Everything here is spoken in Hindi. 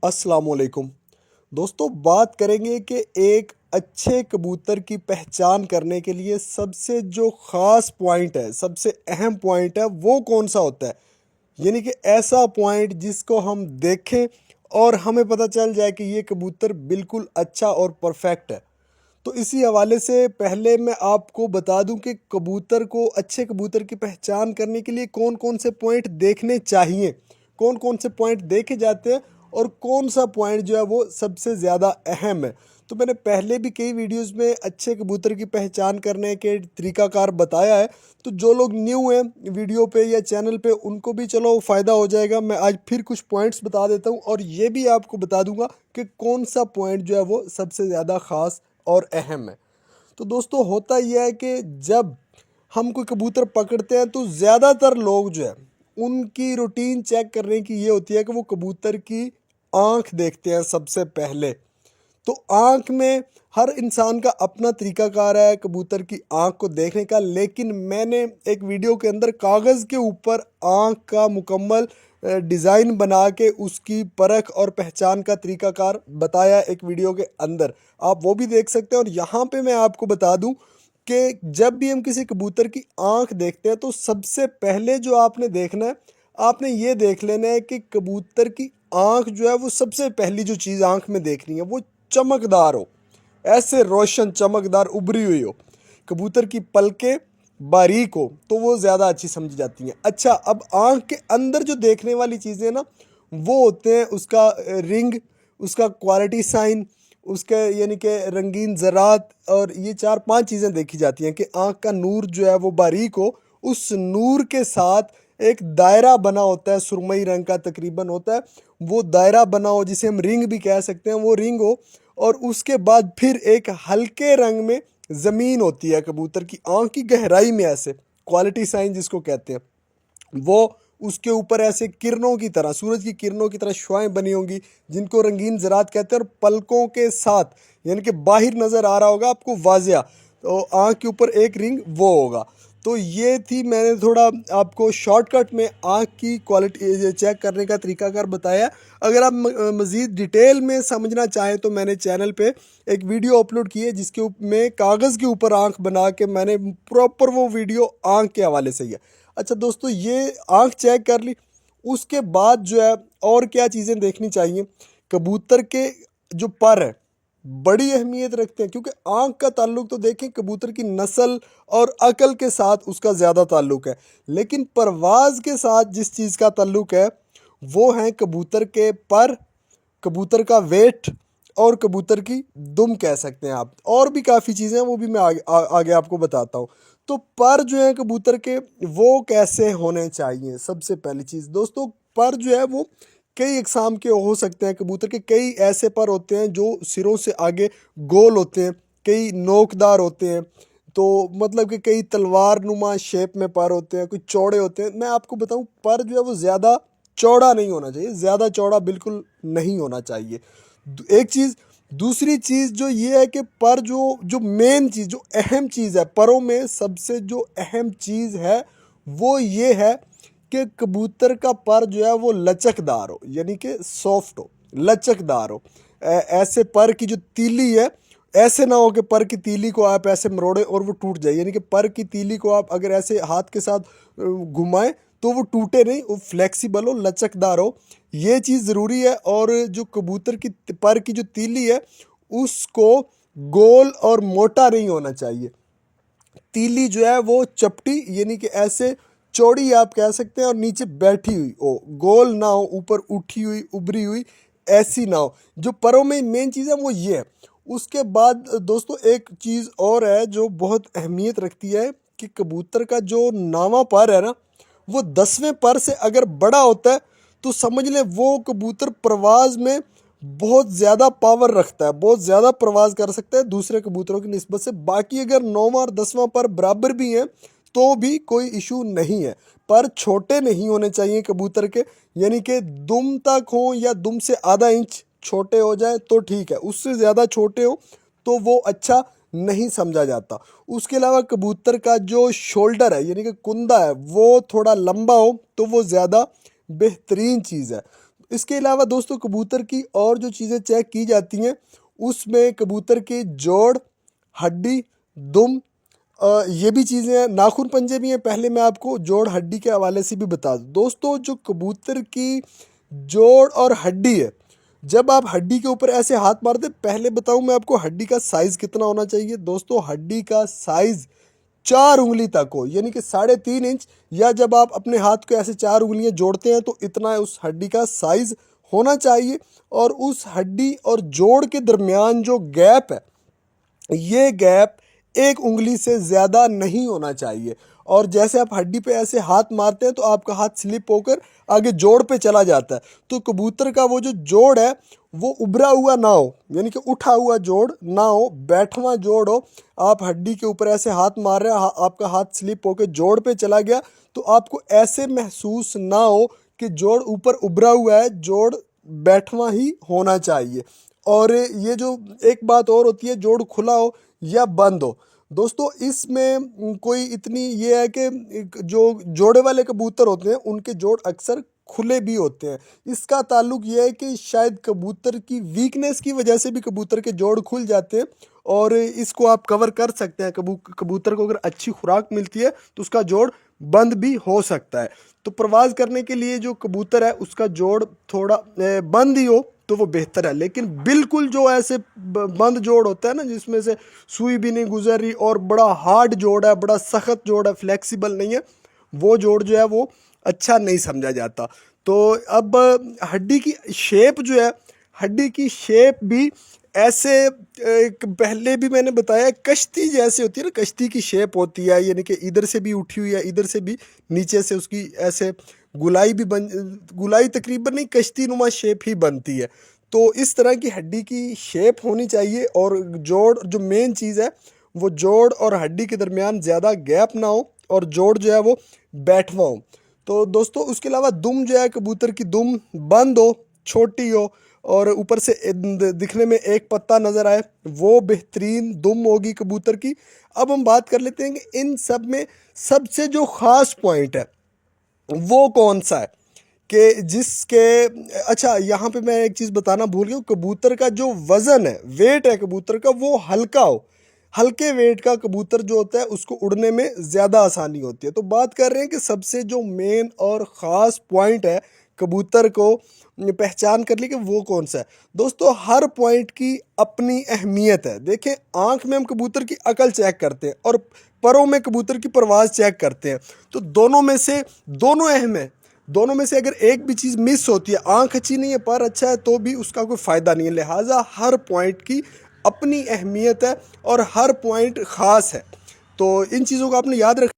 अस्सलाम वालेकुम। दोस्तों, बात करेंगे कि एक अच्छे कबूतर की पहचान करने के लिए सबसे जो ख़ास पॉइंट है, सबसे अहम पॉइंट है, वो कौन सा होता है। यानी कि ऐसा पॉइंट जिसको हम देखें और हमें पता चल जाए कि ये कबूतर बिल्कुल अच्छा और परफेक्ट है। तो इसी हवाले से पहले मैं आपको बता दूं कि कबूतर को, अच्छे कबूतर की पहचान करने के लिए कौन कौन से पॉइंट देखने चाहिए, कौन कौन से पॉइंट देखे जाते हैं और कौन सा पॉइंट जो है वो सबसे ज़्यादा अहम है। तो मैंने पहले भी कई वीडियोस में अच्छे कबूतर की पहचान करने के तरीकाकार बताया है। तो जो लोग न्यू हैं वीडियो पे या चैनल पे, उनको भी चलो फ़ायदा हो जाएगा। मैं आज फिर कुछ पॉइंट्स बता देता हूँ और ये भी आपको बता दूंगा कि कौन सा पॉइंट जो है वो सबसे ज़्यादा ख़ास और अहम है। तो दोस्तों, होता यह है कि जब हम कोई कबूतर पकड़ते हैं तो ज़्यादातर लोग जो है उनकी रूटीन चेक करने की ये होती है कि वो कबूतर की आंख देखते हैं सबसे पहले। तो आंख में हर इंसान का अपना तरीकाकार है कबूतर की आंख को देखने का, लेकिन मैंने एक वीडियो के अंदर कागज़ के ऊपर आंख का मुकम्मल डिज़ाइन बना के उसकी परख और पहचान का तरीकाकार बताया एक वीडियो के अंदर। आप वो भी देख सकते हैं। और यहाँ पे मैं आपको बता दूं कि जब भी हम किसी कबूतर की आंख देखते हैं तो सबसे पहले जो आपने देखना है, आपने ये देख लेना है कि कबूतर की आंख जो है वो सबसे पहली जो चीज़ आंख में देखनी है वो चमकदार हो, ऐसे रोशन चमकदार उभरी हुई हो। कबूतर की पलकें बारीक हो तो वो ज़्यादा अच्छी समझी जाती हैं। अच्छा, अब आंख के अंदर जो देखने वाली चीज़ें ना, वो होते हैं उसका रिंग, उसका क्वालिटी साइन, उसके यानी कि रंगीन ज़रात। और ये चार पांच चीज़ें देखी जाती हैं कि आंख का नूर जो है वो बारीक हो, उस नूर के साथ एक दायरा बना होता है, सुरमई रंग का तकरीबन होता है, वो दायरा बना हो जिसे हम रिंग भी कह सकते हैं, वो रिंग हो। और उसके बाद फिर एक हल्के रंग में ज़मीन होती है कबूतर की आंख की गहराई में, ऐसे क्वालिटी साइन जिसको कहते हैं वो। उसके ऊपर ऐसे किरणों की तरह, सूरज की किरणों की तरह शुआएं बनी होंगी जिनको रंगीन ज़रात कहते हैं। और पलकों के साथ यानी कि बाहर नज़र आ रहा होगा आपको वाजिया, तो आँख के ऊपर एक रिंग वो होगा। तो ये थी, मैंने थोड़ा आपको शॉर्टकट में आँख की क्वालिटी चेक करने का तरीकाकार बताया। अगर आप मज़ीद डिटेल में समझना चाहें तो मैंने चैनल पे एक वीडियो अपलोड की है जिसके में कागज़ के ऊपर आँख बना के मैंने प्रॉपर वो वीडियो आँख के हवाले से ही है। अच्छा दोस्तों, ये आँख चेक कर ली। उसके बाद जो है और क्या चीज़ें देखनी चाहिए, कबूतर के जो पर है बड़ी अहमियत रखते हैं, क्योंकि आँख का ताल्लुक तो देखें कबूतर की नस्ल और अकल के साथ उसका ज़्यादा ताल्लुक है, लेकिन परवाज़ के साथ जिस चीज़ का ताल्लुक है वो है कबूतर के पर, कबूतर का वेट और कबूतर की दुम कह सकते हैं आप। और भी काफ़ी चीज़ें हैं, वो भी मैं आगे आपको बताता हूँ। तो पर जो है कबूतर के वो कैसे होने चाहिए, सबसे पहली चीज़ दोस्तों, पर जो है वो कई इकसाम के हो सकते हैं। कबूतर के कई ऐसे पर होते हैं जो सिरों से आगे गोल होते हैं, कई नोकदार होते हैं, तो मतलब कि कई तलवार नुमा शेप में पर होते हैं, कुछ चौड़े होते हैं। मैं आपको बताऊं, पर जो है वो ज़्यादा चौड़ा नहीं होना चाहिए, ज़्यादा चौड़ा बिल्कुल नहीं होना चाहिए। एक चीज़। दूसरी चीज़ जो ये है कि पर जो जो मेन चीज़, जो अहम चीज़ है परों में, सबसे जो अहम चीज़ है वो ये है कि कबूतर का पर जो है वो लचकदार हो, यानी कि सॉफ्ट हो, लचकदार हो। ऐसे पर की जो तीली है, ऐसे ना हो कि पर की तीली को आप ऐसे मरोड़े और वो टूट जाए। यानी कि पर की तीली को आप अगर ऐसे हाथ के साथ घुमाएं तो वो टूटे नहीं, वो फ्लेक्सिबल हो, लचकदार हो। ये चीज़ ज़रूरी है। और जो कबूतर की पर की जो तीली है उसको गोल और मोटा नहीं होना चाहिए। तीली जो है वो चपटी यानी कि ऐसे चौड़ी आप कह सकते हैं, और नीचे बैठी हुई हो, गोल ना हो, ऊपर उठी हुई उभरी हुई ऐसी ना हो। जो परों में मेन चीज़ है वो ये है। उसके बाद दोस्तों एक चीज़ और है जो बहुत अहमियत रखती है कि कबूतर का जो नावा पर है ना, वो 10वें पर से अगर बड़ा होता है तो समझ लें वो कबूतर प्रवास में बहुत ज़्यादा पावर रखता है, बहुत ज़्यादा प्रवास कर सकता है दूसरे कबूतरों की निस्बत से। बाकी अगर 9वां और 10वां पर बराबर भी हैं तो भी कोई इशू नहीं है। पर छोटे नहीं होने चाहिए कबूतर के, यानी कि दुम तक हो या दुम से आधा इंच छोटे हो जाए तो ठीक है, उससे ज़्यादा छोटे हो तो वो अच्छा नहीं समझा जाता। उसके अलावा कबूतर का जो शोल्डर है यानी कि कुंदा है वो थोड़ा लंबा हो तो वो ज़्यादा बेहतरीन चीज़ है। इसके अलावा दोस्तों कबूतर की और जो चीज़ें चेक की जाती हैं उसमें कबूतर के जोड़, हड्डी, दुम, ये भी चीज़ें हैं, नाखून पंजे भी हैं। पहले मैं आपको जोड़ हड्डी के हवाले से भी बता दूं दोस्तों, जो कबूतर की जोड़ और हड्डी है, जब आप हड्डी के ऊपर ऐसे हाथ मारते, पहले बताऊं मैं आपको हड्डी का साइज़ कितना होना चाहिए। दोस्तों हड्डी का साइज़ 4 उंगली तक हो, यानी कि 3.5 इंच, या जब आप अपने हाथ को ऐसे 4 उंगलियां जोड़ते हैं तो इतना उस हड्डी का साइज़ होना चाहिए। और उस हड्डी और जोड़ के दरमियान जो गैप है, ये गैप 1 उंगली से ज़्यादा नहीं होना चाहिए। और जैसे आप हड्डी पे ऐसे हाथ मारते हैं तो आपका हाथ स्लिप होकर आगे जोड़ पे चला जाता है। तो कबूतर का वो जो जोड़ है वो उभरा हुआ ना हो, यानी कि उठा हुआ जोड़ ना हो, बैठवा जोड़ हो। आप हड्डी के ऊपर ऐसे हाथ मार रहे हैं, आपका हाथ स्लिप होकर जोड़ पे चला गया, तो आपको ऐसे महसूस ना हो कि जोड़ ऊपर उभरा हुआ है, जोड़ बैठवा ही होना चाहिए। और ये जो एक बात और होती है, जोड़ खुला हो या बंद हो। दोस्तों इसमें कोई इतनी ये है कि जो जोड़े वाले कबूतर होते हैं उनके जोड़ अक्सर खुले भी होते हैं। इसका ताल्लुक ये है कि शायद कबूतर की वीकनेस की वजह से भी कबूतर के जोड़ खुल जाते हैं, और इसको आप कवर कर सकते हैं। कबूतर को अगर अच्छी खुराक मिलती है तो उसका जोड़ बंद भी हो सकता है। तो प्रवास करने के लिए जो कबूतर है उसका जोड़ थोड़ा बंद ही हो तो वो बेहतर है। लेकिन बिल्कुल जो ऐसे बंद जोड़ होता है ना, जिसमें से सुई भी नहीं गुजर रही और बड़ा हार्ड जोड़ है, बड़ा सख्त जोड़ है, फ्लेक्सिबल नहीं है, वो जोड़ जो है वो अच्छा नहीं समझा जाता। तो अब हड्डी की शेप जो है, हड्डी की शेप भी ऐसे पहले भी मैंने बताया कश्ती जैसे होती है ना, कश्ती की शेप होती है, यानी कि इधर से भी उठी हुई है, इधर से भी, नीचे से उसकी ऐसे गुलाई भी गुलाई तकरीबन नहीं, कश्ती नुमा शेप ही बनती है। तो इस तरह की हड्डी की शेप होनी चाहिए। और जोड़ जो मेन चीज़ है, वो जोड़ और हड्डी के दरमियान ज़्यादा गैप ना हो और जोड़ जो है वो बैठवा हो। तो दोस्तों उसके अलावा दुम जो है, कबूतर की दुम बंद हो, छोटी हो और ऊपर से दिखने में एक पत्ता नज़र आए, वो बेहतरीन दुम होगी कबूतर की। अब हम बात कर लेते हैं कि इन सब में सबसे जो ख़ास पॉइंट है वो कौन सा है, कि जिसके, अच्छा यहाँ पे मैं एक चीज़ बताना भूल गया, कबूतर का जो वज़न है, वेट है कबूतर का, वो हल्का हो। हल्के वेट का कबूतर जो होता है उसको उड़ने में ज़्यादा आसानी होती है। तो बात कर रहे हैं कि सबसे जो मेन और ख़ास पॉइंट है कबूतर को पहचान कर ली कि वो कौन सा है। दोस्तों हर पॉइंट की अपनी अहमियत है। देखें, आँख में हम कबूतर की अकल चेक करते हैं और परों में कबूतर की परवाज़ चेक करते हैं। तो दोनों में से दोनों अहम है। दोनों में से अगर एक भी चीज़ मिस होती है, आँख अच्छी नहीं है पर अच्छा है, तो भी उसका कोई फ़ायदा नहीं है। लिहाजा हर पॉइंट की अपनी अहमियत है और हर पॉइंट ख़ास है। तो इन चीज़ों को आपने याद रख